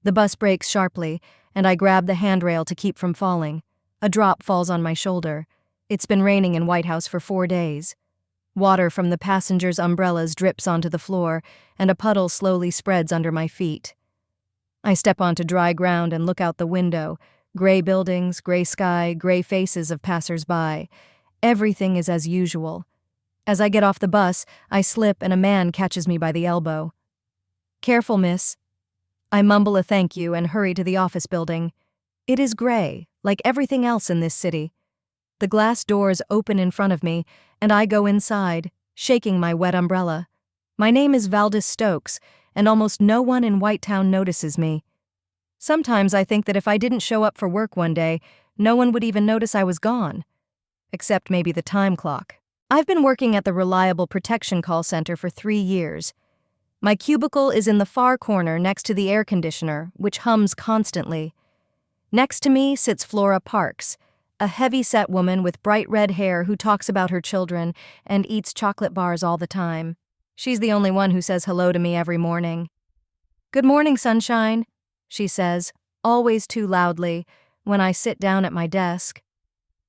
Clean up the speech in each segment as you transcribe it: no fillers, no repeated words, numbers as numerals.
The bus brakes sharply, and I grab the handrail to keep from falling. A drop falls on my shoulder. It's been raining in White House for 4 days. Water from the passengers' umbrellas drips onto the floor, and a puddle slowly spreads under my feet. I step onto dry ground and look out the window. Gray buildings, gray sky, gray faces of passers-by. Everything is as usual. As I get off the bus, I slip and a man catches me by the elbow. "Careful, miss." I mumble a thank you and hurry to the office building. It is gray, like everything else in this city. The glass doors open in front of me, and I go inside, shaking my wet umbrella. My name is Valdis Stokes, and almost no one in Whitetown notices me. Sometimes I think that if I didn't show up for work one day, no one would even notice I was gone. Except maybe the time clock. I've been working at the Reliable Protection call center for 3 years. My cubicle is in the far corner next to the air conditioner, which hums constantly. Next to me sits Flora Parks, a heavy-set woman with bright red hair who talks about her children and eats chocolate bars all the time. She's the only one who says hello to me every morning. "Good morning, sunshine," she says, always too loudly, when I sit down at my desk.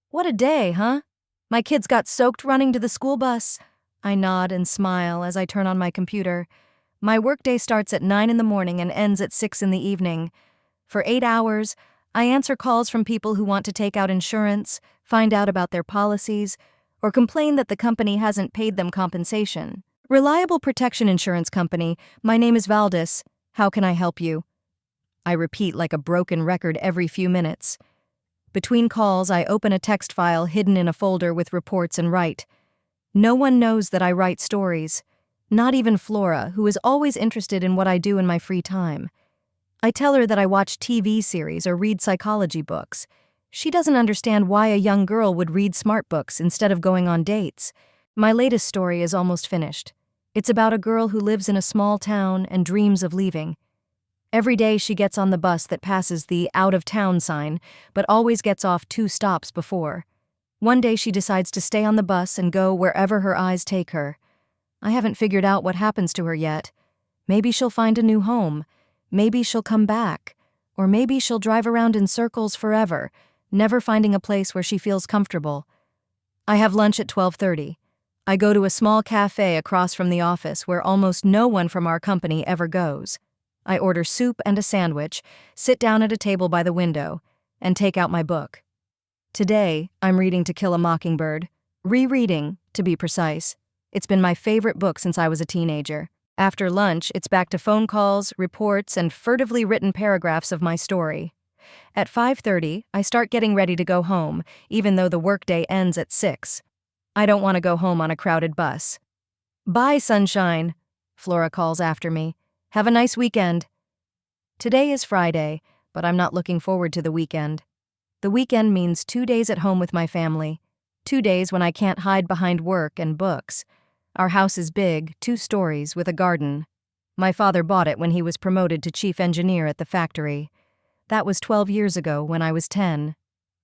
"What a day, huh? My kids got soaked running to the school bus." I nod and smile as I turn on my computer. My workday starts at 9 in the morning and ends at 6 in the evening. For 8 hours, I answer calls from people who want to take out insurance, find out about their policies, or complain that the company hasn't paid them compensation. "Reliable Protection Insurance Company, my name is Valdis. How can I help you?" I repeat like a broken record every few minutes. Between calls, I open a text file hidden in a folder with reports and write. No one knows that I write stories. Not even Flora, who is always interested in what I do in my free time. I tell her that I watch TV series or read psychology books. She doesn't understand why a young girl would read smart books instead of going on dates. My latest story is almost finished. It's about a girl who lives in a small town and dreams of leaving. Every day she gets on the bus that passes the out-of-town sign, but always gets off 2 stops before. One day she decides to stay on the bus and go wherever her eyes take her. I haven't figured out what happens to her yet. Maybe she'll find a new home. Maybe she'll come back. Or maybe she'll drive around in circles forever, never finding a place where she feels comfortable. I have lunch at 12:30. I go to a small cafe across from the office where almost no one from our company ever goes. I order soup and a sandwich, sit down at a table by the window, and take out my book. Today, I'm reading To Kill a Mockingbird. Rereading, to be precise. It's been my favorite book since I was a teenager. After lunch, it's back to phone calls, reports, and furtively written paragraphs of my story. At 5:30, I start getting ready to go home, even though the workday ends at 6. I don't want to go home on a crowded bus. "Bye, sunshine," Flora calls after me. "Have a nice weekend." Today is Friday, but I'm not looking forward to the weekend. The weekend means 2 days at home with my family. 2 days when I can't hide behind work and books. Our house is big, 2 stories, with a garden. My father bought it when he was promoted to chief engineer at the factory. That was 12 years ago, when I was 10.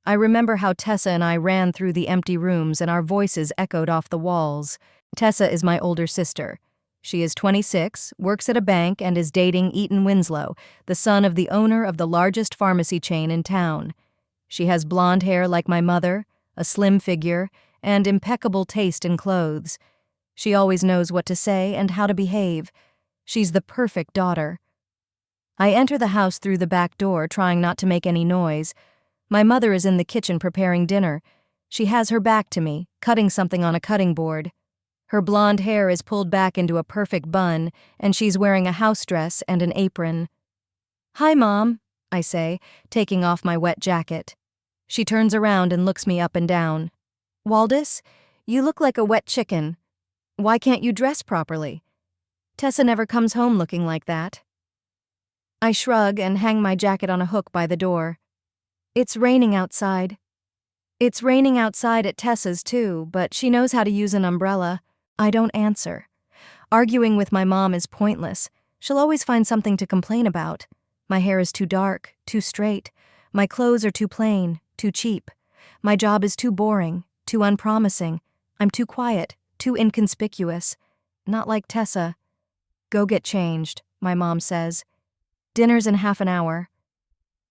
I remember how Tessa and I ran through the empty rooms and our voices echoed off the walls. Tessa is my older sister. She is 26, works at a bank, and is dating Eaton Winslow, the son of the owner of the largest pharmacy chain in town. She has blonde hair like my mother, a slim figure, and impeccable taste in clothes. She always knows what to say and how to behave. She's the perfect daughter. I enter the house through the back door, trying not to make any noise. My mother is in the kitchen preparing dinner. She has her back to me, cutting something on a cutting board. Her blonde hair is pulled back into a perfect bun, and she's wearing a house dress and an apron. "Hi, Mom," I say, taking off my wet jacket. She turns around and looks me up and down. "Valdis, you look like a wet chicken. Why can't you dress properly? Tessa never comes home looking like that." I shrug and hang my jacket on a hook by the door. It's raining outside. It's raining outside at Tessa's too, but she knows how to use an umbrella. I don't answer. Arguing with my mom is pointless. She'll always find something to complain about. My hair is too dark, too straight. My clothes are too plain, too cheap. My job is too boring, too unpromising. I'm too quiet, too inconspicuous. Not like Tessa. "Go get changed," my mom says. Dinner's in half an hour.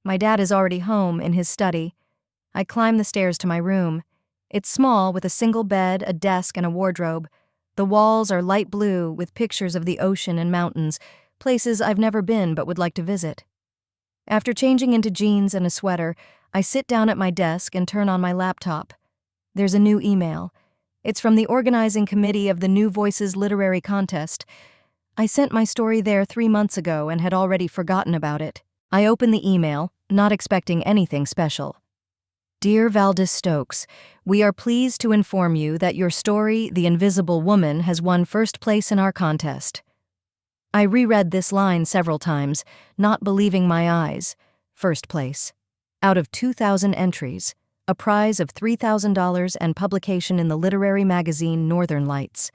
My dad is already home in his study. I climb the stairs to my room. It's small with a single bed, a desk, and a wardrobe. The walls are light blue with pictures of the ocean and mountains, places I've never been but would like to visit. After changing into jeans and a sweater, I sit down at my desk and turn on my laptop. There's a new email. It's from the organizing committee of the New Voices Literary Contest. I sent my story there 3 months ago and had already forgotten about it. I open the email, not expecting anything special. Dear Valdez Stokes, we are pleased to inform you that your story, The Invisible Woman, has won first place in our contest. I reread this line several times, not believing my eyes. First place. Out of 2,000 entries, a prize of $3,000 and publication in the literary magazine Northern Lights,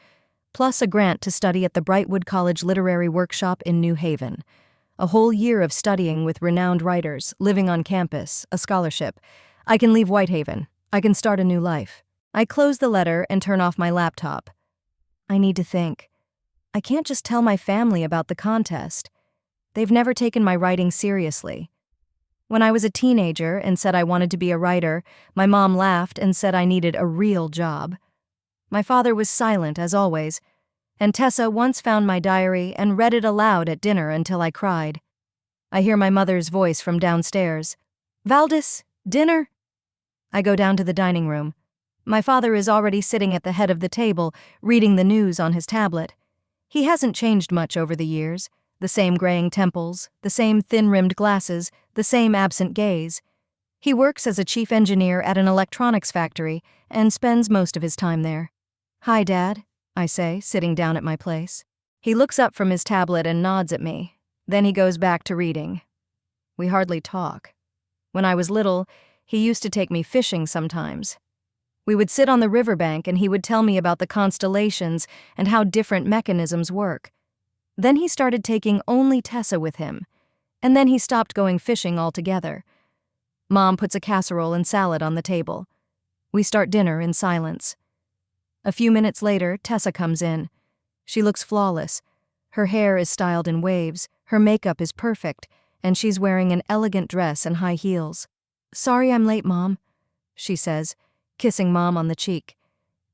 plus a grant to study at the Brightwood College Literary Workshop in New Haven. A whole year of studying with renowned writers, living on campus, a scholarship. I can leave Whitehaven. I can start a new life. I close the letter and turn off my laptop. I need to think. I can't just tell my family about the contest. They've never taken my writing seriously. When I was a teenager and said I wanted to be a writer, my mom laughed and said I needed a real job. My father was silent, as always, and Tessa once found my diary and read it aloud at dinner until I cried. I hear my mother's voice from downstairs. Valdez, dinner? I go down to the dining room. My father is already sitting at the head of the table, reading the news on his tablet. He hasn't changed much over the years. The same graying temples, the same thin-rimmed glasses, the same absent gaze. He works as a chief engineer at an electronics factory and spends most of his time there. Hi, Dad, I say, sitting down at my place. He looks up from his tablet and nods at me. Then he goes back to reading. We hardly talk. When I was little, he used to take me fishing sometimes. We would sit on the riverbank and he would tell me about the constellations and how different mechanisms work. Then he started taking only Tessa with him, and then he stopped going fishing altogether. Mom puts a casserole and salad on the table. We start dinner in silence. A few minutes later, Tessa comes in. She looks flawless. Her hair is styled in waves, her makeup is perfect, and she's wearing an elegant dress and high heels. Sorry I'm late, Mom, she says, kissing Mom on the cheek.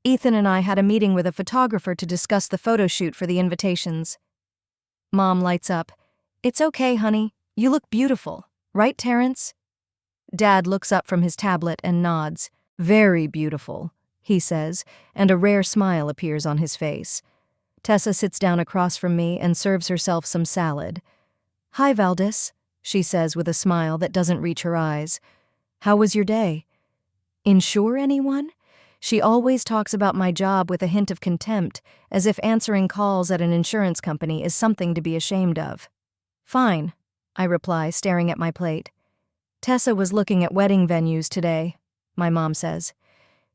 Ethan and I had a meeting with a photographer to discuss the photo shoot for the invitations. Mom lights up. It's okay, honey. You look beautiful. Right, Terrence? Dad looks up from his tablet and nods. Very beautiful, he says, and a rare smile appears on his face. Tessa sits down across from me and serves herself some salad. Hi, Valdez, she says with a smile that doesn't reach her eyes. How was your day? Insure anyone? She always talks about my job with a hint of contempt, as if answering calls at an insurance company is something to be ashamed of. Fine, I reply, staring at my plate. Tessa was looking at wedding venues today, my mom says.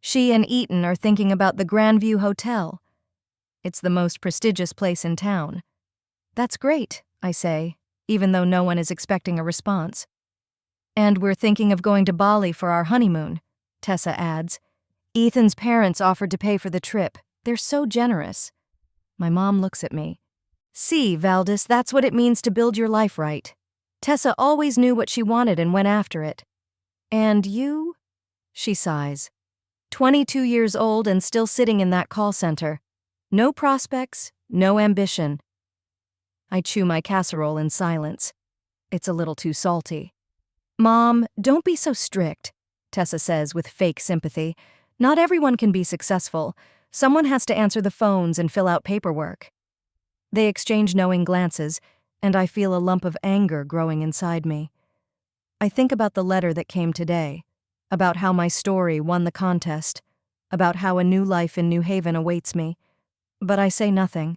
She and Eaton are thinking about the Grandview Hotel. It's the most prestigious place in town. That's great, I say, even though no one is expecting a response. And we're thinking of going to Bali for our honeymoon, Tessa adds. Ethan's parents offered to pay for the trip. They're so generous. My mom looks at me. See, Valdez, that's what it means to build your life right. Tessa always knew what she wanted and went after it. And you? She sighs. 22 years old and still sitting in that call center. No prospects, no ambition. I chew my casserole in silence. It's a little too salty. Mom, don't be so strict, Tessa says with fake sympathy. Not everyone can be successful. Someone has to answer the phones and fill out paperwork. They exchange knowing glances, and I feel a lump of anger growing inside me. I think about the letter that came today, about how my story won the contest, about how a new life in New Haven awaits me. But I say nothing.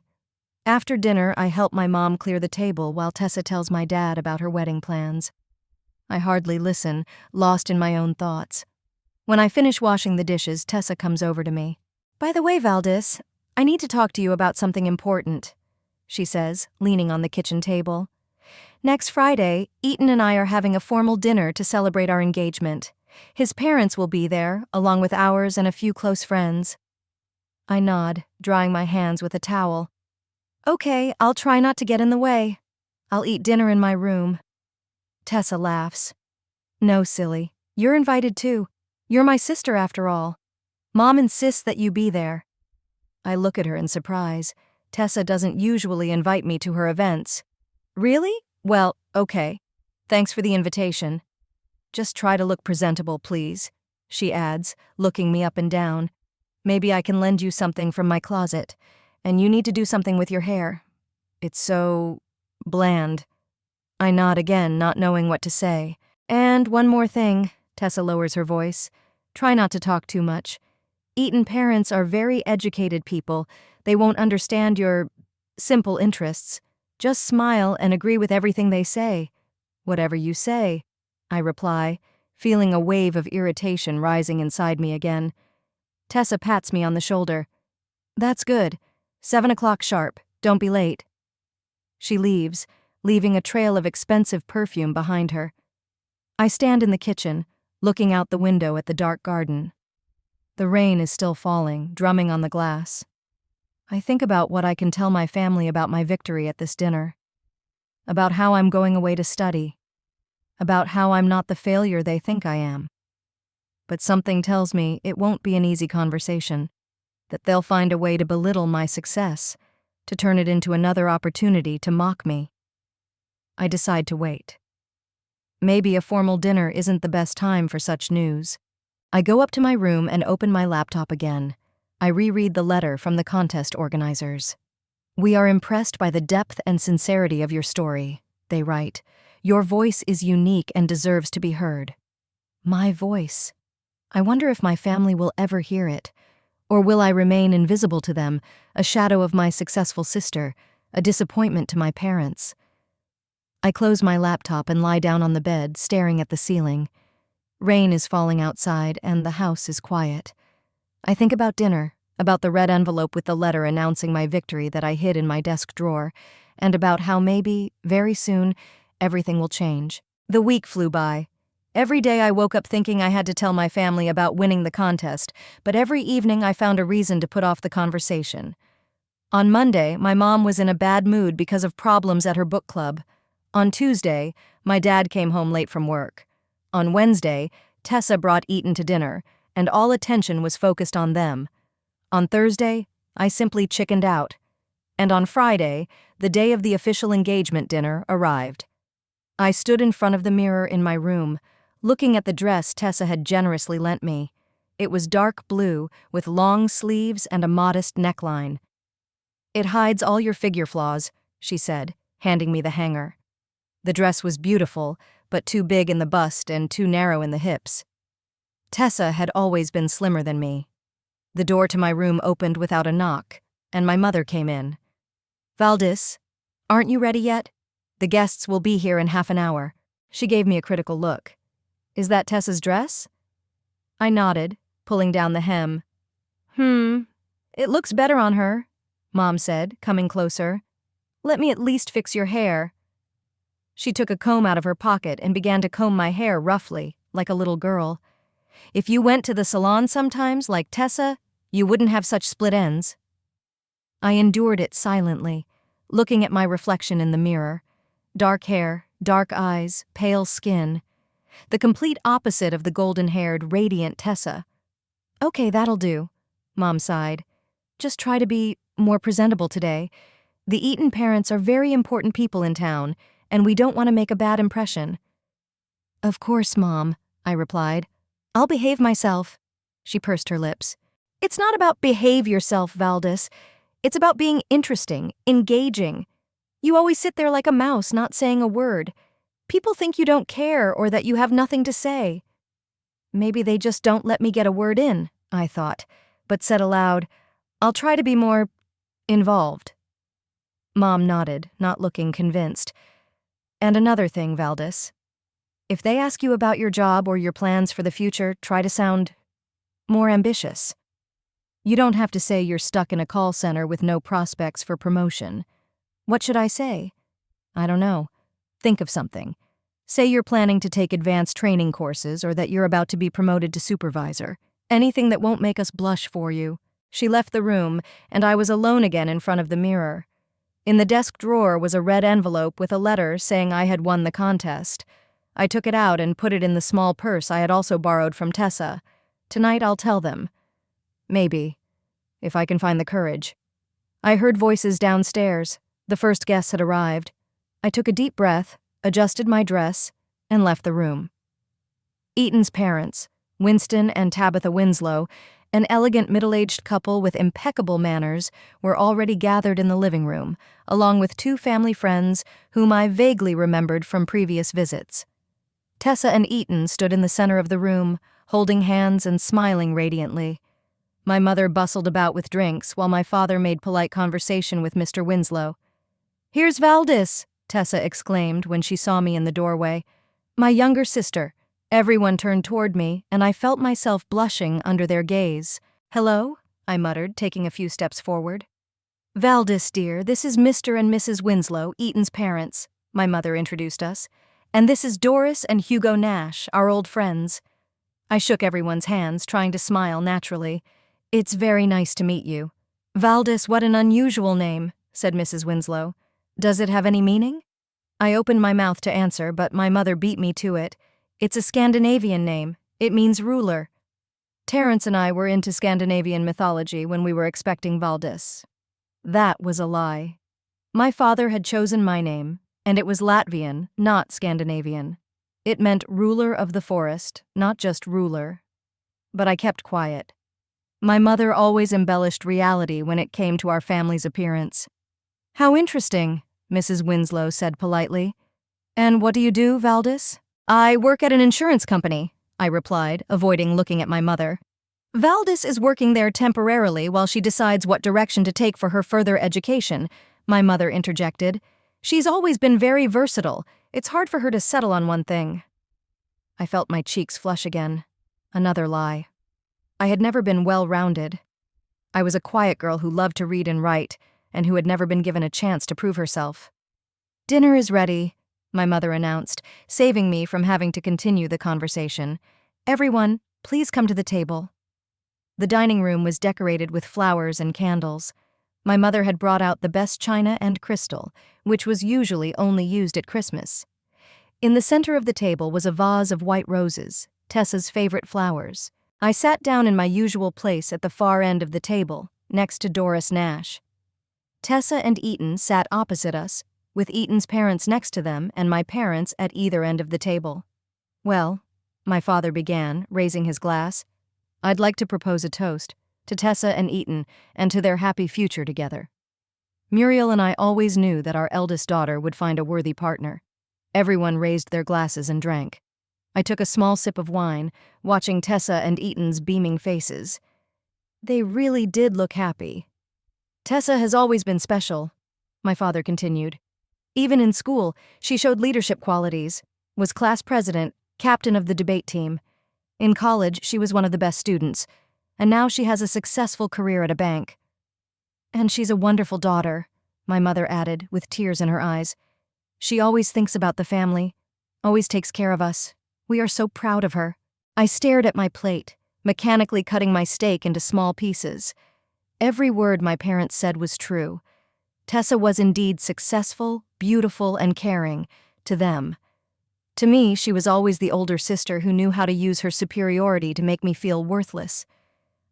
After dinner, I help my mom clear the table while Tessa tells my dad about her wedding plans. I hardly listen, lost in my own thoughts. When I finish washing the dishes, Tessa comes over to me. By the way, Valdez, I need to talk to you about something important, she says, leaning on the kitchen table. Next Friday, Eaton and I are having a formal dinner to celebrate our engagement. His parents will be there, along with ours and a few close friends. I nod, drying my hands with a towel. Okay, I'll try not to get in the way. I'll eat dinner in my room. Tessa laughs. No, silly. You're invited too. You're my sister after all. Mom insists that you be there. I look at her in surprise. Tessa doesn't usually invite me to her events. Really? Well, okay. Thanks for the invitation. Just try to look presentable, please, she adds, looking me up and down. Maybe I can lend you something from my closet, and you need to do something with your hair. It's so bland. I nod again, not knowing what to say. And one more thing, Tessa lowers her voice. Try not to talk too much. Eton parents are very educated people. They won't understand your simple interests. Just smile and agree with everything they say. Whatever you say, I reply, feeling a wave of irritation rising inside me again. Tessa pats me on the shoulder. That's good. 7 o'clock sharp. Don't be late. She leaves, leaving a trail of expensive perfume behind her. I stand in the kitchen, looking out the window at the dark garden. The rain is still falling, drumming on the glass. I think about what I can tell my family about my victory at this dinner. About how I'm going away to study. About how I'm not the failure they think I am. But something tells me it won't be an easy conversation, that they'll find a way to belittle my success, to turn it into another opportunity to mock me. I decide to wait. Maybe a formal dinner isn't the best time for such news. I go up to my room and open my laptop again. I reread the letter from the contest organizers. We are impressed by the depth and sincerity of your story, they write. Your voice is unique and deserves to be heard. My voice. I wonder if my family will ever hear it. Or will I remain invisible to them, a shadow of my successful sister, a disappointment to my parents? I close my laptop and lie down on the bed, staring at the ceiling. Rain is falling outside, and the house is quiet. I think about dinner, about the red envelope with the letter announcing my victory that I hid in my desk drawer, and about how maybe, very soon, everything will change. The week flew by. Every day I woke up thinking I had to tell my family about winning the contest, but every evening I found a reason to put off the conversation. On Monday, my mom was in a bad mood because of problems at her book club. On Tuesday, my dad came home late from work. On Wednesday, Tessa brought Eton to dinner, and all attention was focused on them. On Thursday, I simply chickened out. And on Friday, the day of the official engagement dinner, arrived. I stood in front of the mirror in my room, looking at the dress Tessa had generously lent me. It was dark blue, with long sleeves and a modest neckline. It hides all your figure flaws, she said, handing me the hanger. The dress was beautiful, but too big in the bust and too narrow in the hips. Tessa had always been slimmer than me. The door to my room opened without a knock, and my mother came in. Valdis, aren't you ready yet? The guests will be here in half an hour. She gave me a critical look. Is that Tessa's dress? I nodded, pulling down the hem. It looks better on her, Mom said, coming closer. Let me at least fix your hair. She took a comb out of her pocket and began to comb my hair roughly, like a little girl. If you went to the salon sometimes, like Tessa, you wouldn't have such split ends. I endured it silently, looking at my reflection in the mirror. Dark hair, dark eyes, pale skin. The complete opposite of the golden-haired, radiant Tessa. Okay, that'll do, Mom sighed. Just try to be more presentable today. The Eton parents are very important people in town, and we don't want to make a bad impression. Of course, Mom, I replied. I'll behave myself. She pursed her lips. It's not about behave yourself, Valdis. It's about being interesting, engaging. You always sit there like a mouse, not saying a word. People think you don't care or that you have nothing to say. Maybe they just don't let me get a word in, I thought, but said aloud, I'll try to be more involved. Mom nodded, not looking convinced. And another thing, Valdis. If they ask you about your job or your plans for the future, try to sound more ambitious. You don't have to say you're stuck in a call center with no prospects for promotion. What should I say? I don't know. Think of something. Say you're planning to take advanced training courses or that you're about to be promoted to supervisor. Anything that won't make us blush for you. She left the room, and I was alone again in front of the mirror. In the desk drawer was a red envelope with a letter saying I had won the contest. I took it out and put it in the small purse I had also borrowed from Tessa. Tonight I'll tell them. Maybe, if I can find the courage. I heard voices downstairs. The first guests had arrived. I took a deep breath, adjusted my dress, and left the room. Eaton's parents, Winston and Tabitha Winslow, an elegant middle-aged couple with impeccable manners, were already gathered in the living room, along with two family friends whom I vaguely remembered from previous visits. Tessa and Eaton stood in the center of the room, holding hands and smiling radiantly. My mother bustled about with drinks, while my father made polite conversation with Mr. Winslow. "Here's Valdis," Tessa exclaimed when she saw me in the doorway. "My younger sister." Everyone turned toward me, and I felt myself blushing under their gaze. "Hello?" I muttered, taking a few steps forward. "Valdis, dear, this is Mr. and Mrs. Winslow, Eaton's parents," my mother introduced us. "And this is Doris and Hugo Nash, our old friends." I shook everyone's hands, trying to smile naturally. "It's very nice to meet you." "Valdis, what an unusual name," said Mrs. Winslow. "Does it have any meaning?" I opened my mouth to answer, but my mother beat me to it. "It's a Scandinavian name. It means ruler." Terence and I were into Scandinavian mythology when we were expecting Valdis. That was a lie. My father had chosen my name, and it was Latvian, not Scandinavian. It meant ruler of the forest, not just ruler. But I kept quiet. My mother always embellished reality when it came to our family's appearance. "How interesting," Mrs. Winslow said politely. "And what do you do, Valdis?" "I work at an insurance company," I replied, avoiding looking at my mother. "Valdis is working there temporarily while she decides what direction to take for her further education," my mother interjected. "She's always been very versatile. It's hard for her to settle on one thing." I felt my cheeks flush again. Another lie. I had never been well-rounded. I was a quiet girl who loved to read and write, and who had never been given a chance to prove herself. "Dinner is ready," my mother announced, saving me from having to continue the conversation. "Everyone, please come to the table." The dining room was decorated with flowers and candles. My mother had brought out the best china and crystal, which was usually only used at Christmas. In the center of the table was a vase of white roses, Tessa's favorite flowers. I sat down in my usual place at the far end of the table, next to Doris Nash. Tessa and Eaton sat opposite us, with Eaton's parents next to them and my parents at either end of the table. "Well," my father began, raising his glass, "I'd like to propose a toast to Tessa and Eaton and to their happy future together." Muriel and I always knew that our eldest daughter would find a worthy partner. Everyone raised their glasses and drank. I took a small sip of wine, watching Tessa and Eaton's beaming faces. They really did look happy. "Tessa has always been special," my father continued. "Even in school, she showed leadership qualities, was class president, captain of the debate team. In college, she was one of the best students, and now she has a successful career at a bank. And she's a wonderful daughter," my mother added, with tears in her eyes. "She always thinks about the family, always takes care of us. We are so proud of her." I stared at my plate, mechanically cutting my steak into small pieces. Every word my parents said was true. Tessa was indeed successful, beautiful, and caring, to them. To me, she was always the older sister who knew how to use her superiority to make me feel worthless.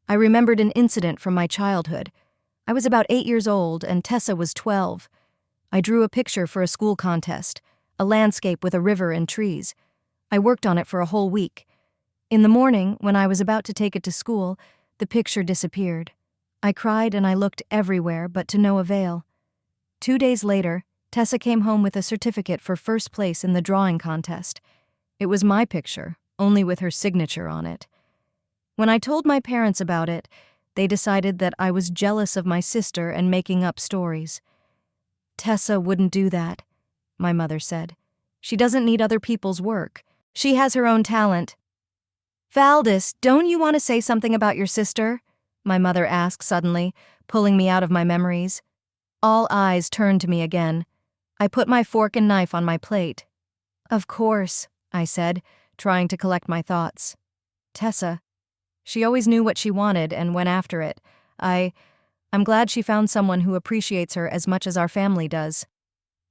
I remembered an incident from my childhood. I was about 8 years old, and Tessa was 12. I drew a picture for a school contest, a landscape with a river and trees. I worked on it for a whole week. In the morning, when I was about to take it to school, the picture disappeared. I cried and I looked everywhere, but to no avail. 2 days later, Tessa came home with a certificate for first place in the drawing contest. It was my picture, only with her signature on it. When I told my parents about it, they decided that I was jealous of my sister and making up stories. "Tessa wouldn't do that," my mother said. "She doesn't need other people's work. She has her own talent." "Valdis, don't you want to say something about your sister?" my mother asked suddenly, pulling me out of my memories. All eyes turned to me again. I put my fork and knife on my plate. "Of course," I said, trying to collect my thoughts. "Tessa. She always knew what she wanted and went after it. I'm glad she found someone who appreciates her as much as our family does.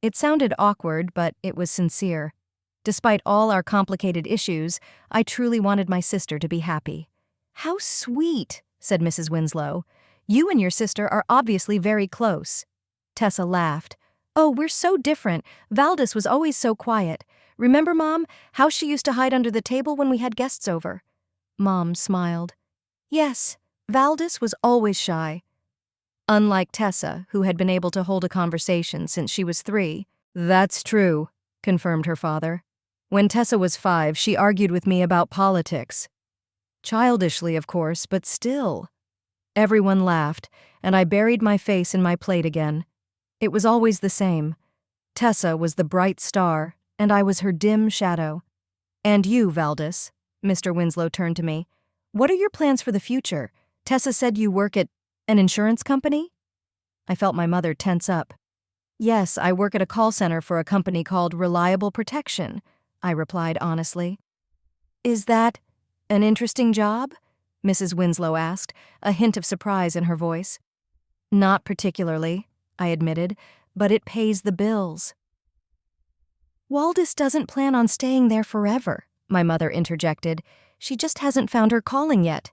It sounded awkward, but it was sincere. Despite all our complicated issues, I truly wanted my sister to be happy. How sweet, said Mrs. Winslow. You and your sister are obviously very close. Tessa laughed. Oh, we're so different. Valdis was always so quiet. Remember, Mom, how she used to hide under the table when we had guests over? Mom smiled. Yes, Valdis was always shy. Unlike Tessa, who had been able to hold a conversation since she was 3. That's true, confirmed her father. When Tessa was 5, she argued with me about politics. Childishly, of course, but still. Everyone laughed, and I buried my face in my plate again. It was always the same. Tessa was the bright star, and I was her dim shadow. And you, Valdis, Mr. Winslow turned to me. What are your plans for the future? Tessa said you work at an insurance company? I felt my mother tense up. Yes, I work at a call center for a company called Reliable Protection, I replied honestly. Is that an interesting job? Mrs. Winslow asked, a hint of surprise in her voice. Not particularly, I admitted, but it pays the bills. Valdis doesn't plan on staying there forever, my mother interjected. She just hasn't found her calling yet.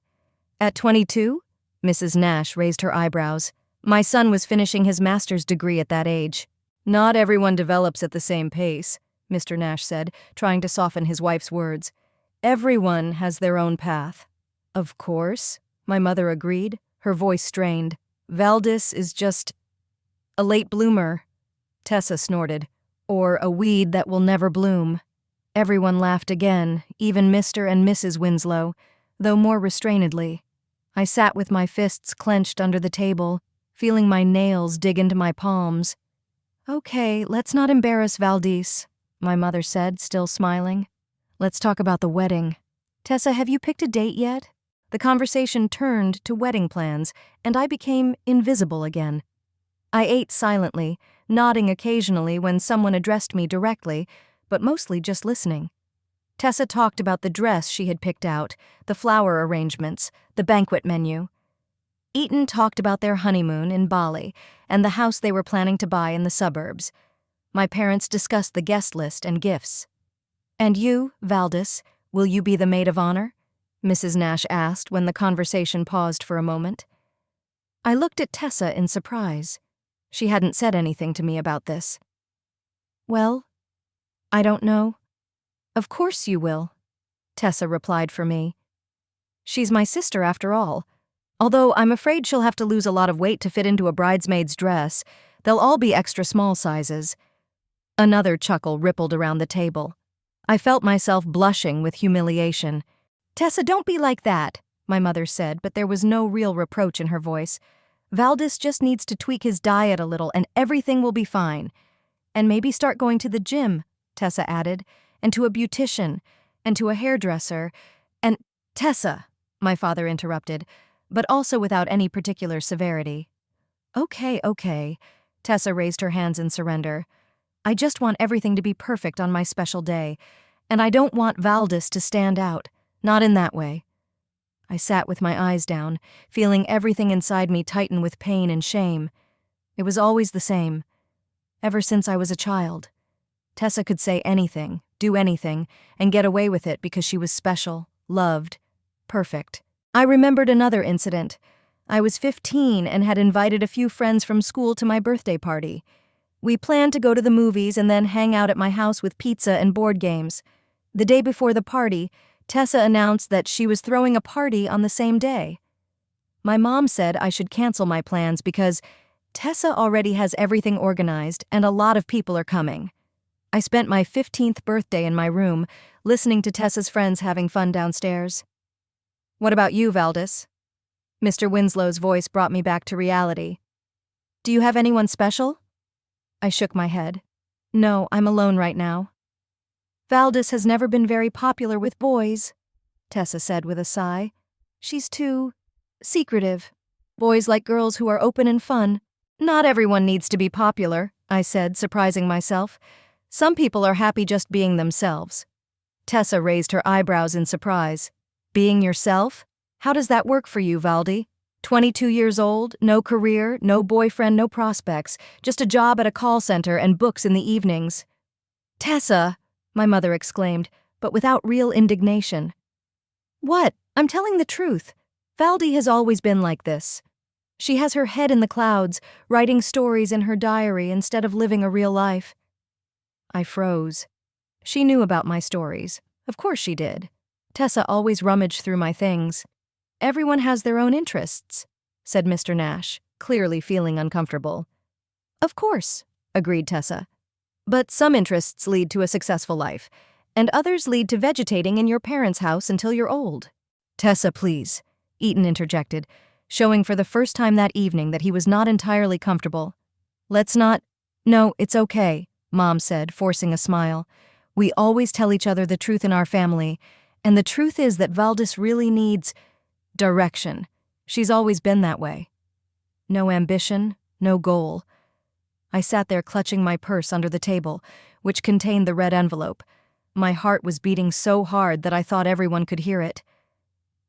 At 22? Mrs. Nash raised her eyebrows. My son was finishing his master's degree at that age. Not everyone develops at the same pace, Mr. Nash said, trying to soften his wife's words. Everyone has their own path. Of course, my mother agreed, her voice strained. Valdis is just a late bloomer, Tessa snorted, or a weed that will never bloom. Everyone laughed again, even Mr. and Mrs. Winslow, though more restrainedly. I sat with my fists clenched under the table, feeling my nails dig into my palms. Okay, let's not embarrass Valdis, my mother said, still smiling. Let's talk about the wedding. Tessa, have you picked a date yet? The conversation turned to wedding plans, and I became invisible again. I ate silently, nodding occasionally when someone addressed me directly, but mostly just listening. Tessa talked about the dress she had picked out, the flower arrangements, the banquet menu. Eaton talked about their honeymoon in Bali and the house they were planning to buy in the suburbs. My parents discussed the guest list and gifts. And you, Valdis, will you be the maid of honor? Mrs. Nash asked when the conversation paused for a moment. I looked at Tessa in surprise. She hadn't said anything to me about this. Well, I don't know. Of course you will, Tessa replied for me. She's my sister after all. Although I'm afraid she'll have to lose a lot of weight to fit into a bridesmaid's dress. They'll all be extra small sizes. Another chuckle rippled around the table. I felt myself blushing with humiliation. Tessa, don't be like that, my mother said, but there was no real reproach in her voice. Valdis just needs to tweak his diet a little and everything will be fine. And maybe start going to the gym, Tessa added, and to a beautician, and to a hairdresser, and Tessa, my father interrupted, but also without any particular severity. Okay, Tessa raised her hands in surrender. I just want everything to be perfect on my special day, and I don't want Valdis to stand out, not in that way. I sat with my eyes down, feeling everything inside me tighten with pain and shame. It was always the same. Ever since I was a child. Tessa could say anything, do anything, and get away with it because she was special, loved, perfect. I remembered another incident. I was 15 and had invited a few friends from school to my birthday party. We planned to go to the movies and then hang out at my house with pizza and board games. The day before the party, Tessa announced that she was throwing a party on the same day. My mom said I should cancel my plans because Tessa already has everything organized and a lot of people are coming. I spent my 15th birthday in my room, listening to Tessa's friends having fun downstairs. What about you, Valdis? Mr. Winslow's voice brought me back to reality. Do you have anyone special? I shook my head. No, I'm alone right now. Valdis has never been very popular with boys, Tessa said with a sigh. She's too secretive. Boys like girls who are open and fun. Not everyone needs to be popular, I said, surprising myself. Some people are happy just being themselves. Tessa raised her eyebrows in surprise. Being yourself? How does that work for you, Valdi? 22 years old, no career, no boyfriend, no prospects, just a job at a call center and books in the evenings. "Tessa," my mother exclaimed, but without real indignation. "What? I'm telling the truth. Valdi has always been like this. She has her head in the clouds, writing stories in her diary instead of living a real life." I froze. She knew about my stories. Of course she did. Tessa always rummaged through my things. "Everyone has their own interests," said Mr. Nash, clearly feeling uncomfortable. "Of course," agreed Tessa. "But some interests lead to a successful life, and others lead to vegetating in your parents' house until you're old." "Tessa, please," Eaton interjected, showing for the first time that evening that he was not entirely comfortable. "Let's not—" "No, it's okay," Mom said, forcing a smile. "We always tell each other the truth in our family, and the truth is that Valdis really needs direction. She's always been that way. No ambition, no goal." I sat there clutching my purse under the table, which contained the red envelope. My heart was beating so hard that I thought everyone could hear it.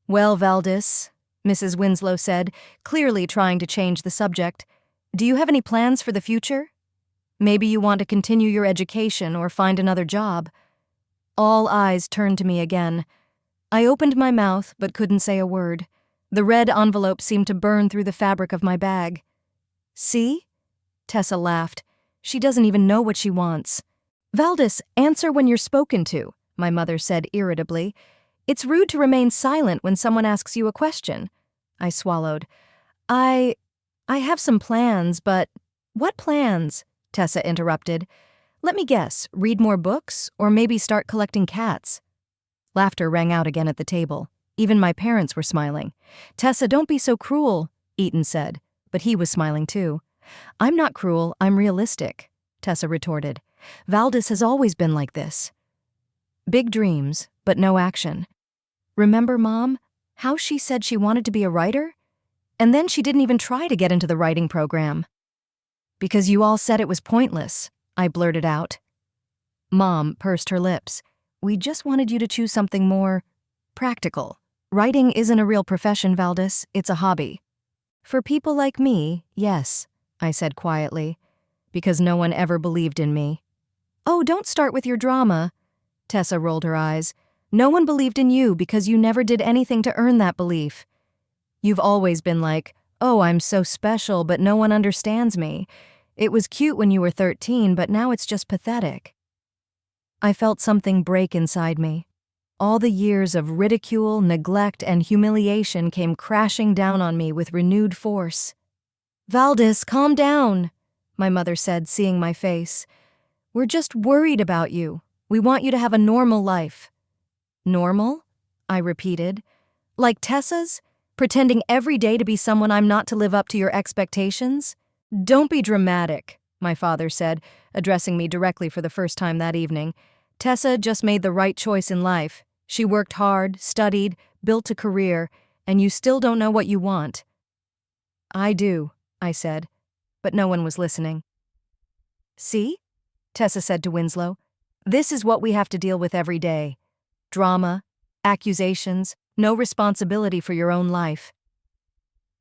"Well, Valdis," Mrs. Winslow said, clearly trying to change the subject, "do you have any plans for the future? Maybe you want to continue your education or find another job." All eyes turned to me again. I opened my mouth but couldn't say a word. The red envelope seemed to burn through the fabric of my bag. "See?" Tessa laughed. "She doesn't even know what she wants." "Valdis, answer when you're spoken to," my mother said irritably. "It's rude to remain silent when someone asks you a question." I swallowed. I have some plans, but—" "What plans?" Tessa interrupted. "Let me guess, read more books, or maybe start collecting cats?" Laughter rang out again at the table. Even my parents were smiling. "Tessa, don't be so cruel," Eaton said, but he was smiling too. "I'm not cruel, I'm realistic," Tessa retorted. "Valdis has always been like this. Big dreams, but no action. Remember, Mom, how she said she wanted to be a writer? And then she didn't even try to get into the writing program." "Because you all said it was pointless," I blurted out. Mom pursed her lips. "We just wanted you to choose something more practical. Writing isn't a real profession, Valdis, it's a hobby." "For people like me, yes," I said quietly, because no one ever believed in me. "Oh, don't start with your drama." Tessa rolled her eyes. "No one believed in you because you never did anything to earn that belief. You've always been like, 'Oh, I'm so special, but no one understands me.' It was cute when you were 13, but now it's just pathetic." I felt something break inside me. All the years of ridicule, neglect, and humiliation came crashing down on me with renewed force. "Valdis, calm down," my mother said, seeing my face. "We're just worried about you. We want you to have a normal life." "Normal?" I repeated. "Like Tessa's? Pretending every day to be someone I'm not to live up to your expectations?" "Don't be dramatic," my father said, addressing me directly for the first time that evening. "Tessa just made the right choice in life. She worked hard, studied, built a career, and you still don't know what you want." "I do," I said, but no one was listening. "See?" Tessa said to Winslow. "This is what we have to deal with every day. Drama, accusations, no responsibility for your own life."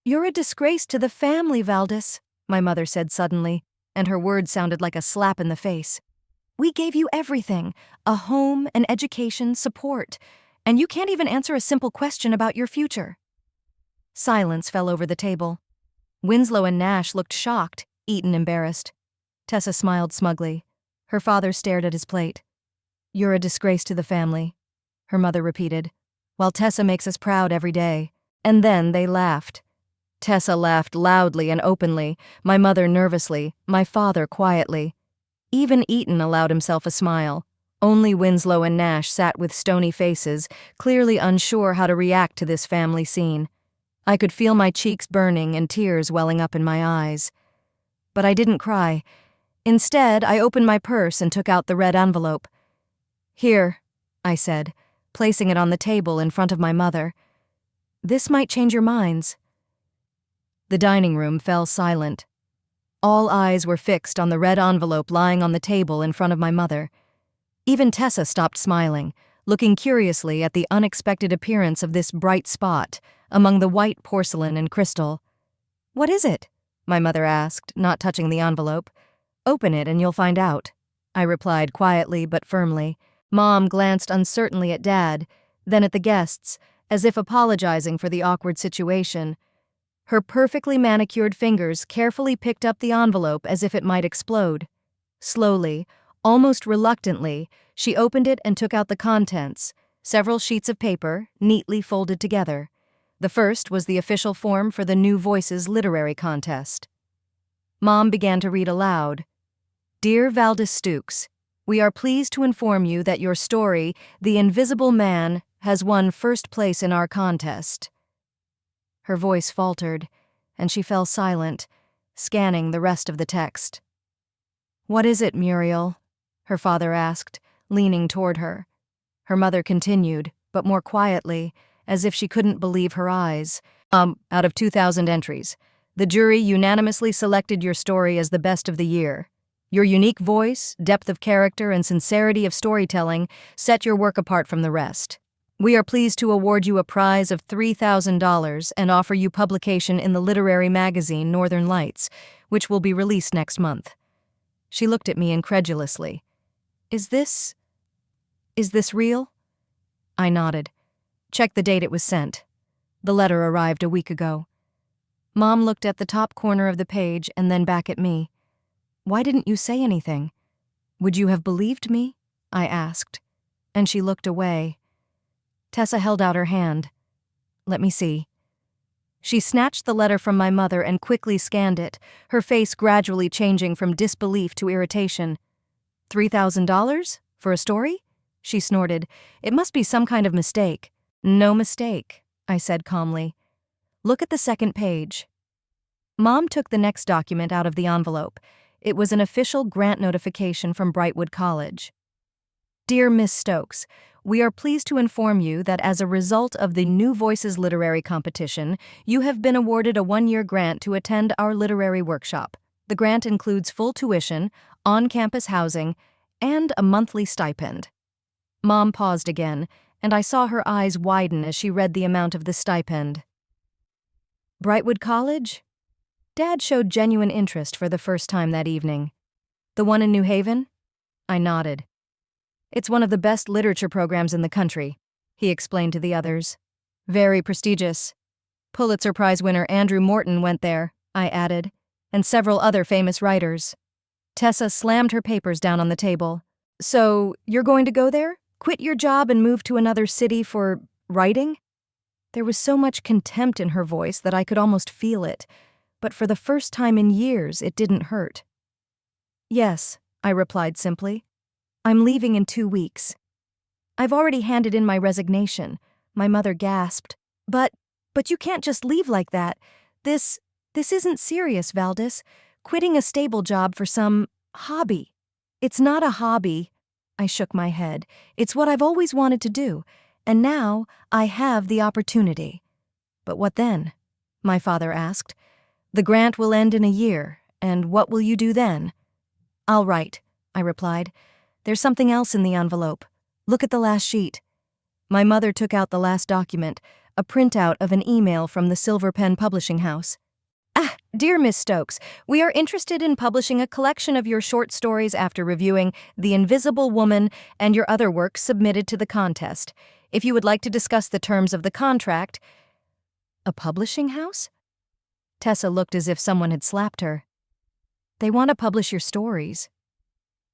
"You're a disgrace to the family, Valdis," my mother said suddenly, and her words sounded like a slap in the face. "We gave you everything, a home, an education, support, and you can't even answer a simple question about your future." Silence fell over the table. Winslow and Nash looked shocked, Eaton embarrassed. Tessa smiled smugly. Her father stared at his plate. "You're a disgrace to the family," her mother repeated, "while Tessa makes us proud every day." And then they laughed. Tessa laughed loudly and openly, my mother nervously, my father quietly. Even Eaton allowed himself a smile. Only Winslow and Nash sat with stony faces, clearly unsure how to react to this family scene. I could feel my cheeks burning and tears welling up in my eyes. But I didn't cry. Instead, I opened my purse and took out the red envelope. "Here," I said, placing it on the table in front of my mother. "This might change your minds." The dining room fell silent. All eyes were fixed on the red envelope lying on the table in front of my mother. Even Tessa stopped smiling, looking curiously at the unexpected appearance of this bright spot, among the white porcelain and crystal. "What is it?" my mother asked, not touching the envelope. "Open it and you'll find out," I replied quietly but firmly. Mom glanced uncertainly at Dad, then at the guests, as if apologizing for the awkward situation. Her perfectly manicured fingers carefully picked up the envelope as if it might explode. Slowly, almost reluctantly, she opened it and took out the contents, several sheets of paper, neatly folded together. The first was the official form for the New Voices literary contest. Mom began to read aloud. "Dear Valdez Stooks, we are pleased to inform you that your story, The Invisible Man, has won first place in our contest." Her voice faltered, and she fell silent, scanning the rest of the text. "What is it, Muriel?" her father asked, leaning toward her. Her mother continued, but more quietly, as if she couldn't believe her eyes. Out of 2,000 entries, the jury unanimously selected your story as the best of the year. Your unique voice, depth of character, and sincerity of storytelling set your work apart from the rest. We are pleased to award you a prize of $3,000 and offer you publication in the literary magazine Northern Lights, which will be released next month. She looked at me incredulously. Is this real?" I nodded. "Check the date it was sent. The letter arrived a week ago." Mom looked at the top corner of the page and then back at me. "Why didn't you say anything? Would you have believed me?" I asked, and she looked away. Tessa held out her hand. "Let me see." She snatched the letter from my mother and quickly scanned it, her face gradually changing from disbelief to irritation. $3,000? For a story?" she snorted. "It must be some kind of mistake." "No mistake," I said calmly. "Look at the second page." Mom took the next document out of the envelope. It was an official grant notification from Brightwood College. "Dear Miss Stokes, we are pleased to inform you that as a result of the New Voices literary competition, you have been awarded a 1-year grant to attend our literary workshop. The grant includes full tuition, on-campus housing, and a monthly stipend." Mom paused again, and I saw her eyes widen as she read the amount of the stipend. "Brightwood College?" Dad showed genuine interest for the first time that evening. "The one in New Haven?" I nodded. "It's one of the best literature programs in the country," he explained to the others. "Very prestigious. Pulitzer Prize winner Andrew Morton went there," I added, "and several other famous writers." Tessa slammed her papers down on the table. "So, you're going to go there? Quit your job and move to another city for writing?" There was so much contempt in her voice that I could almost feel it, but for the first time in years it didn't hurt. "Yes," I replied simply. "I'm leaving in 2 weeks." "I've already handed in my resignation," my mother gasped. But you can't just leave like that. This isn't serious, Valdez. Quitting a stable job for some hobby." "It's not a hobby." I shook my head. "It's what I've always wanted to do, and now I have the opportunity." "But what then?" my father asked. "The grant will end in a year, and what will you do then?" "I'll write," I replied. "There's something else in the envelope. Look at the last sheet." My mother took out the last document, a printout of an email from the Silver Pen Publishing House. "Dear Miss Stokes, we are interested in publishing a collection of your short stories after reviewing The Invisible Woman and your other works submitted to the contest. If you would like to discuss the terms of the contract—" "A publishing house?" Tessa looked as if someone had slapped her. "They want to publish your stories.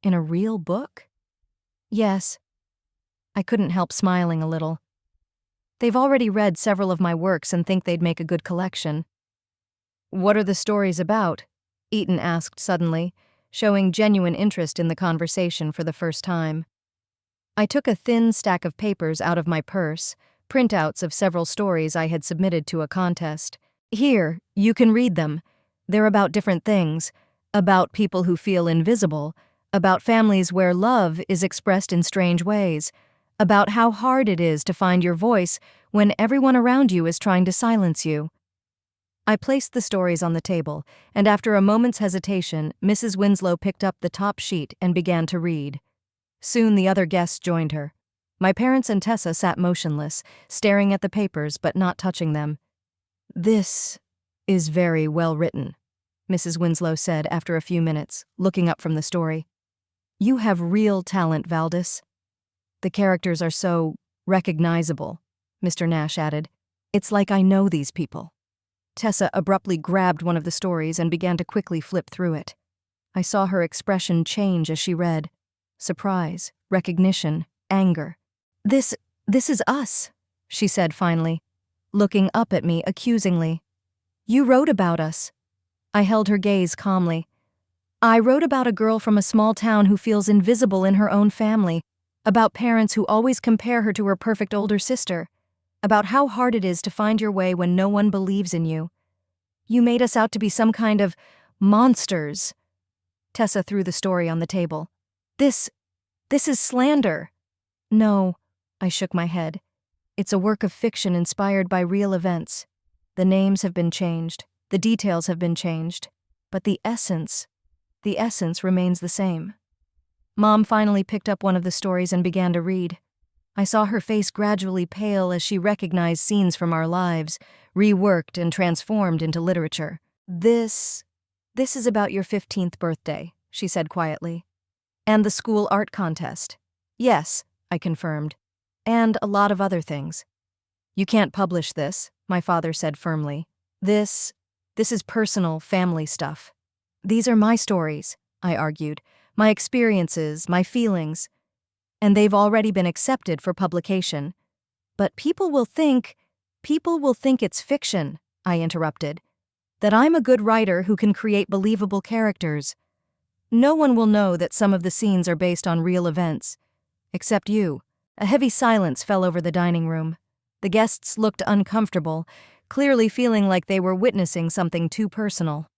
In a real book?" "Yes." I couldn't help smiling a little. "They've already read several of my works and think they'd make a good collection." "What are the stories about?" Eaton asked suddenly, showing genuine interest in the conversation for the first time. I took a thin stack of papers out of my purse, printouts of several stories I had submitted to a contest. "Here, you can read them. They're about different things, about people who feel invisible, about families where love is expressed in strange ways, about how hard it is to find your voice when everyone around you is trying to silence you." I placed the stories on the table, and after a moment's hesitation, Mrs. Winslow picked up the top sheet and began to read. Soon the other guests joined her. My parents and Tessa sat motionless, staring at the papers but not touching them. "This is very well written," Mrs. Winslow said after a few minutes, looking up from the story. "You have real talent, Valdis." "The characters are so recognizable," Mr. Nash added. "It's like I know these people." Tessa abruptly grabbed one of the stories and began to quickly flip through it. I saw her expression change as she read. Surprise, recognition, anger. This is us," she said finally, looking up at me accusingly. "You wrote about us." I held her gaze calmly. "I wrote about a girl from a small town who feels invisible in her own family, about parents who always compare her to her perfect older sister, about how hard it is to find your way when no one believes in you. You made us out to be some kind of monsters." Tessa threw the story on the table. This is slander." "No," I shook my head. "It's a work of fiction inspired by real events. The names have been changed, the details have been changed, but the essence remains the same." Mom finally picked up one of the stories and began to read. I saw her face gradually pale as she recognized scenes from our lives, reworked and transformed into literature. This is about your 15th birthday," she said quietly. "And the school art contest." "Yes," I confirmed. "And a lot of other things." "You can't publish this," my father said firmly. This is personal, family stuff." "These are my stories," I argued. "My experiences, my feelings. And they've already been accepted for publication." "But people will think it's fiction," I interrupted. "That I'm a good writer who can create believable characters. No one will know that some of the scenes are based on real events. Except you." A heavy silence fell over the dining room. The guests looked uncomfortable, clearly feeling like they were witnessing something too personal.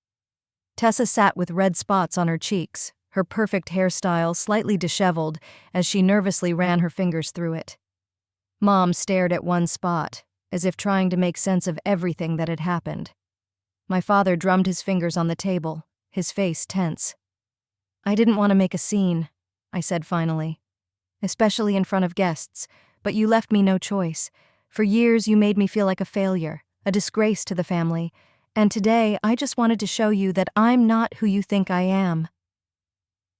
Tessa sat with red spots on her cheeks, her perfect hairstyle slightly disheveled as she nervously ran her fingers through it. Mom stared at one spot, as if trying to make sense of everything that had happened. My father drummed his fingers on the table, his face tense. "I didn't want to make a scene," I said finally. "Especially in front of guests, but you left me no choice. For years you made me feel like a failure, a disgrace to the family, and today I just wanted to show you that I'm not who you think I am."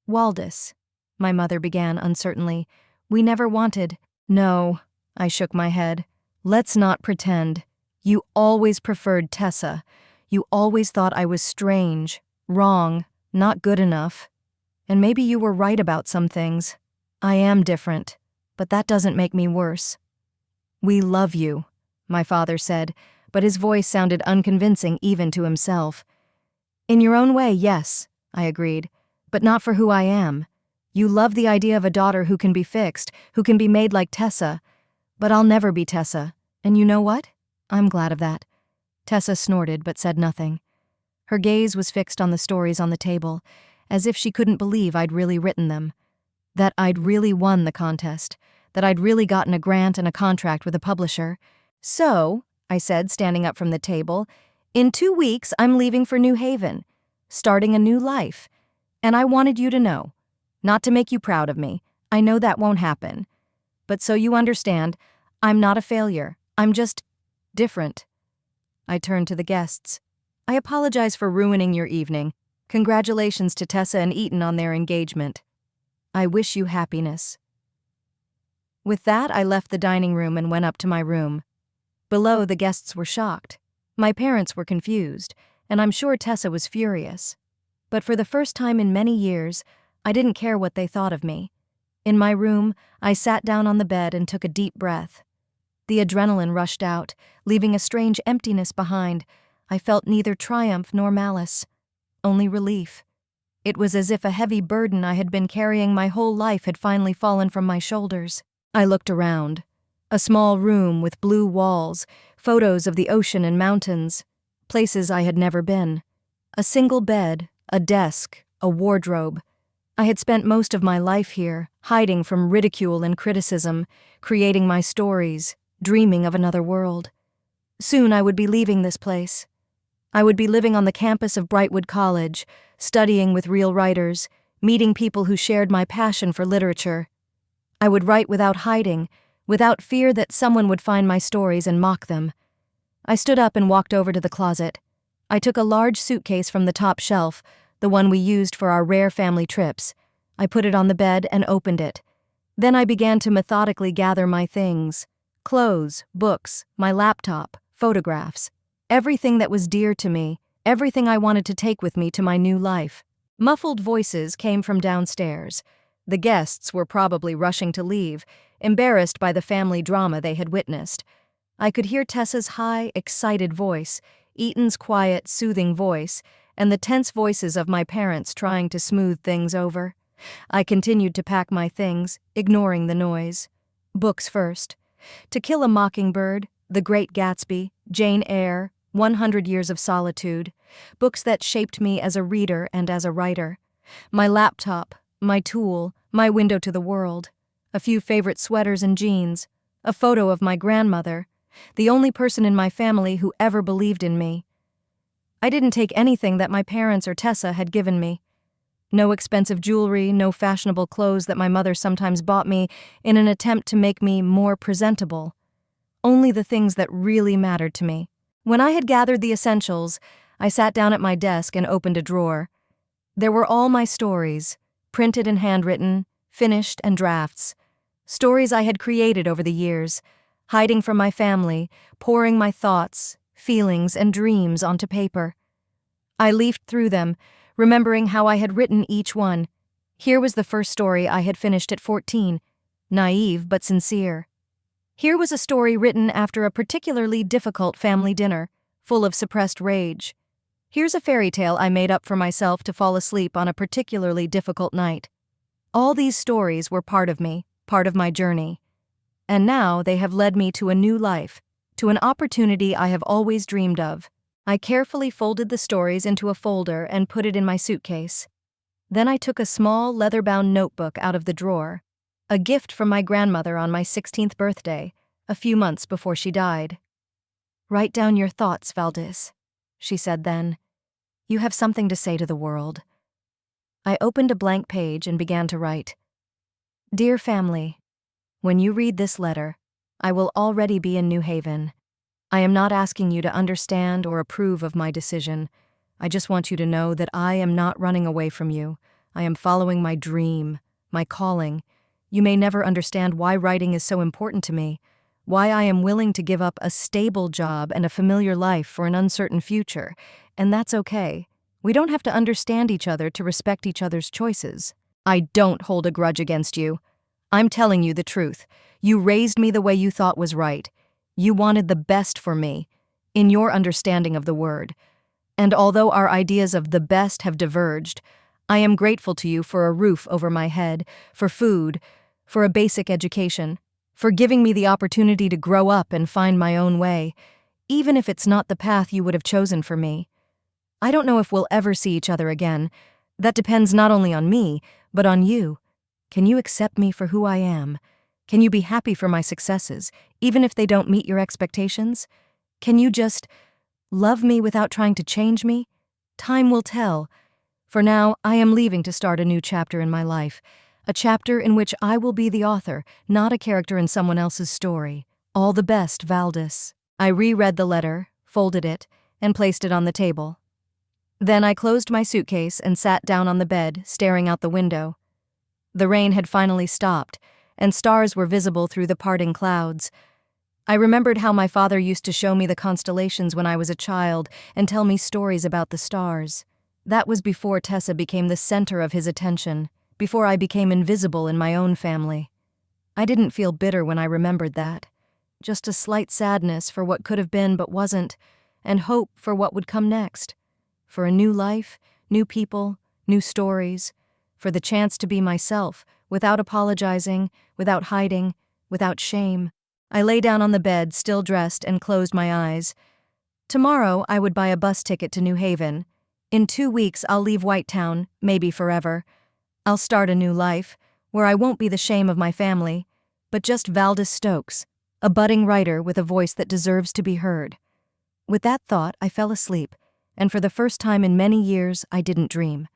"Waldis," my mother began uncertainly, "we never wanted—" "No," I shook my head. "Let's not pretend. You always preferred Tessa. You always thought I was strange, wrong, not good enough. And maybe you were right about some things. I am different, but that doesn't make me worse." "We love you," my father said, but his voice sounded unconvincing even to himself. "In your own way, yes," I agreed, "but not for who I am. You love the idea of a daughter who can be fixed, who can be made like Tessa. But I'll never be Tessa, and you know what? I'm glad of that." Tessa snorted but said nothing. Her gaze was fixed on the stories on the table, as if she couldn't believe I'd really written them. That I'd really won the contest, that I'd really gotten a grant and a contract with a publisher. "So," I said, standing up from the table, "in 2 weeks I'm leaving for New Haven, starting a new life. And I wanted you to know. Not to make you proud of me, I know that won't happen. But so you understand, I'm not a failure, I'm just different." I turned to the guests. "I apologize for ruining your evening. Congratulations to Tessa and Eaton on their engagement. I wish you happiness." With that, I left the dining room and went up to my room. Below, the guests were shocked. My parents were confused, and I'm sure Tessa was furious. But for the first time in many years, I didn't care what they thought of me. In my room, I sat down on the bed and took a deep breath. The adrenaline rushed out, leaving a strange emptiness behind. I felt neither triumph nor malice, only relief. It was as if a heavy burden I had been carrying my whole life had finally fallen from my shoulders. I looked around. A small room with blue walls, photos of the ocean and mountains, places I had never been. A single bed, a desk, a wardrobe. I had spent most of my life here, hiding from ridicule and criticism, creating my stories, dreaming of another world. Soon I would be leaving this place. I would be living on the campus of Brightwood College, studying with real writers, meeting people who shared my passion for literature. I would write without hiding, without fear that someone would find my stories and mock them. I stood up and walked over to the closet. I took a large suitcase from the top shelf, the one we used for our rare family trips. I put it on the bed and opened it. Then I began to methodically gather my things: clothes, books, my laptop, photographs, everything that was dear to me, everything I wanted to take with me to my new life. Muffled voices came from downstairs. The guests were probably rushing to leave, embarrassed by the family drama they had witnessed. I could hear Tessa's high, excited voice, Eaton's quiet, soothing voice, and the tense voices of my parents trying to smooth things over. I continued to pack my things, ignoring the noise. Books first. To Kill a Mockingbird, The Great Gatsby, Jane Eyre, 100 Years of Solitude, books that shaped me as a reader and as a writer. My laptop, my tool, my window to the world. A few favorite sweaters and jeans. A photo of my grandmother, the only person in my family who ever believed in me. I didn't take anything that my parents or Tessa had given me. No expensive jewelry, no fashionable clothes that my mother sometimes bought me in an attempt to make me more presentable. Only the things that really mattered to me. When I had gathered the essentials, I sat down at my desk and opened a drawer. There were all my stories, printed and handwritten, finished and drafts. Stories I had created over the years, hiding from my family, pouring my thoughts, feelings, and dreams onto paper. I leafed through them, remembering how I had written each one. Here was the first story I had finished at 14, naive but sincere. Here was a story written after a particularly difficult family dinner, full of suppressed rage. Here's a fairy tale I made up for myself to fall asleep on a particularly difficult night. All these stories were part of me, part of my journey. And now they have led me to a new life, to an opportunity I have always dreamed of. I carefully folded the stories into a folder and put it in my suitcase. Then I took a small leather-bound notebook out of the drawer, a gift from my grandmother on my 16th birthday, a few months before she died. "Write down your thoughts, Valdis," she said then. "You have something to say to the world." I opened a blank page and began to write. "Dear family, when you read this letter, I will already be in New Haven. I am not asking you to understand or approve of my decision. I just want you to know that I am not running away from you. I am following my dream, my calling. You may never understand why writing is so important to me, why I am willing to give up a stable job and a familiar life for an uncertain future, and that's okay. We don't have to understand each other to respect each other's choices. I don't hold a grudge against you. I'm telling you the truth. You raised me the way you thought was right. You wanted the best for me, in your understanding of the word. And although our ideas of the best have diverged, I am grateful to you for a roof over my head, for food, for a basic education, for giving me the opportunity to grow up and find my own way, even if it's not the path you would have chosen for me. I don't know if we'll ever see each other again. That depends not only on me, but on you. Can you accept me for who I am? Can you be happy for my successes, even if they don't meet your expectations? Can you just love me without trying to change me? Time will tell. For now, I am leaving to start a new chapter in my life, a chapter in which I will be the author, not a character in someone else's story. All the best, Valdis. I reread the letter, folded it, and placed it on the table. Then I closed my suitcase and sat down on the bed, staring out the window. The rain had finally stopped, and stars were visible through the parting clouds. I remembered how my father used to show me the constellations when I was a child and tell me stories about the stars. That was before Tessa became the center of his attention, before I became invisible in my own family. I didn't feel bitter when I remembered that. Just a slight sadness for what could have been but wasn't, and hope for what would come next. For a new life, new people, new stories, for the chance to be myself, without apologizing, without hiding, without shame. I lay down on the bed, still dressed, and closed my eyes. Tomorrow I would buy a bus ticket to New Haven. In 2 weeks I'll leave Whitetown, maybe forever. I'll start a new life, where I won't be the shame of my family, but just Valdis Stokes, a budding writer with a voice that deserves to be heard. With that thought, I fell asleep, and for the first time in many years, I didn't dream.